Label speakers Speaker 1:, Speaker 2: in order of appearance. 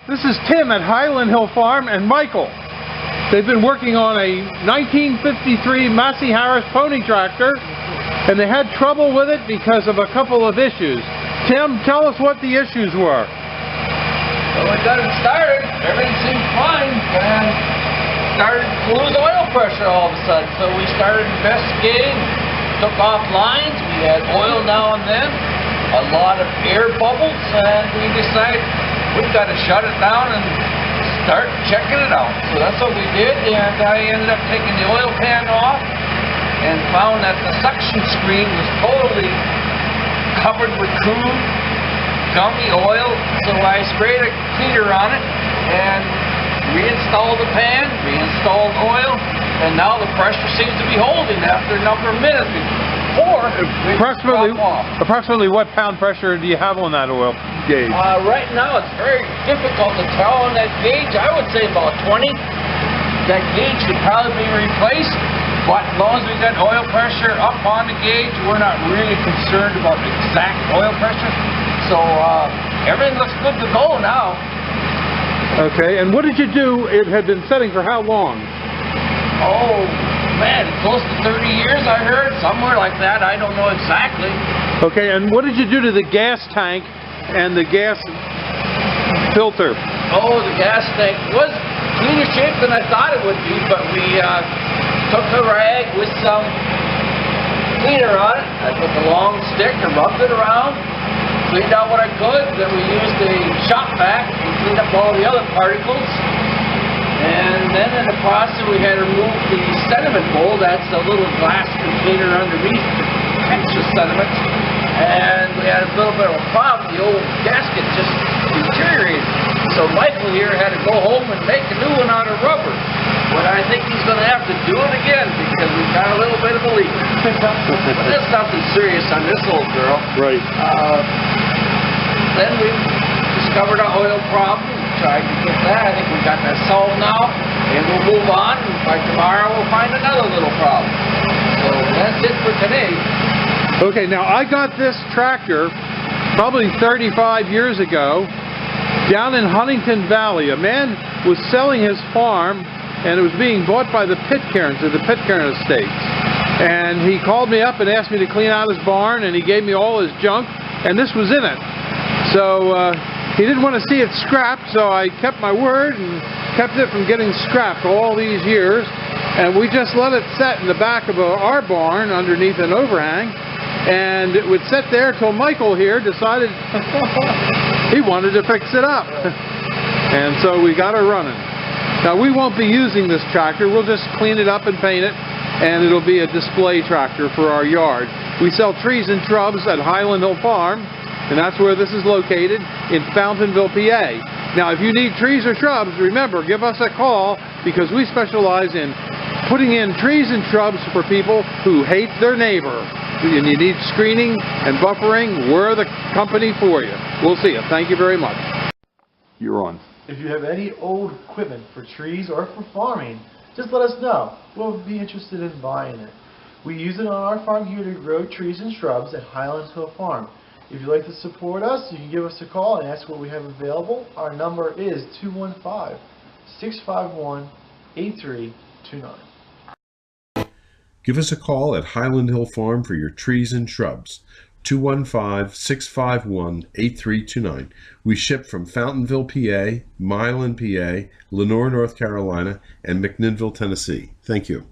Speaker 1: This is Tim at Highland Hill Farm and Michael. They've been working on a 1953 Massey Harris pony tractor, and they had trouble with it because of a couple of issues. Tim, tell us what the issues were.
Speaker 2: Well, we got it started, everything seemed fine, and started to lose oil pressure all of a sudden. So we started investigating, took off lines, we had oil now and then, a lot of air bubbles, and we decided we've got to shut it down and start checking it out. So that's what we did, and I ended up taking the oil pan off and found that the suction screen was totally covered with crude, gummy oil. So I sprayed a cleaner on it and reinstalled the pan, reinstalled oil, and now the pressure seems to be holding after a number of minutes. Before,
Speaker 1: approximately what pound pressure do you have on that oil gauge?
Speaker 2: Right now it's very difficult to tell on that gauge. I would say about 20. That gauge should probably be replaced, but as long as we got oil pressure up on the gauge, we're not really concerned about exact oil pressure. So everything looks good to go now.
Speaker 1: Okay, and what did you do? It had been setting for how long?
Speaker 2: Oh man, close to 30 years I heard, somewhere like that. I don't know exactly.
Speaker 1: Okay, and what did you do to the gas tank and the gas filter?
Speaker 2: Oh, the gas tank was cleaner shape than I thought it would be, but we took a rag with some cleaner on it. I took a long stick and rubbed it around, cleaned out what I could, then we used a shop vac and cleaned up all the other particles. And then in the process we had to remove the sediment bowl. That's a little glass container underneath to catch the sediment. And we had a little bit of a problem. The old gasket just deteriorated. So Michael here had to go home and make a new one out of rubber. But I think he's going to have to do it again because we've got a little bit of a leak. But that's nothing serious on this old girl.
Speaker 1: Right.
Speaker 2: Then we discovered our oil problem. Tried to get that. I think we got that solved now, and we'll move on. And by tomorrow, we'll find another little problem. So that's it for today.
Speaker 1: Okay, now I got this tractor probably 35 years ago down in Huntington Valley. A man was selling his farm, and it was being bought by the Pitcairns of the Pitcairn Estates. And he called me up and asked me to clean out his barn, and he gave me all his junk, and this was in it. So he didn't want to see it scrapped, so I kept my word and kept it from getting scrapped all these years. And we just let it set in the back of our barn underneath an overhang. And it would sit there till Michael here decided he wanted to fix it up. And so we got her running. Now we won't be using this tractor. We'll just clean it up and paint it. And it'll be a display tractor for our yard. We sell trees and shrubs at Highland Hill Farm. And that's where this is located, in Fountainville, PA. Now, if you need trees or shrubs, remember, give us a call, because we specialize in putting in trees and shrubs for people who hate their neighbor. And you need screening and buffering, we're the company for you. We'll see you. Thank you very much. You're on.
Speaker 3: If you have any old equipment for trees or for farming, just let us know. We'll be interested in buying it. We use it on our farm here to grow trees and shrubs at Highland Hill Farm. If you'd like to support us, you can give us a call and ask what we have available. Our number is 215-651-8329.
Speaker 4: Give us a call at Highland Hill Farm for your trees and shrubs. 215-651-8329. We ship from Fountainville, PA, Milan, PA, Lenoir, North Carolina, and McMinnville, Tennessee. Thank you.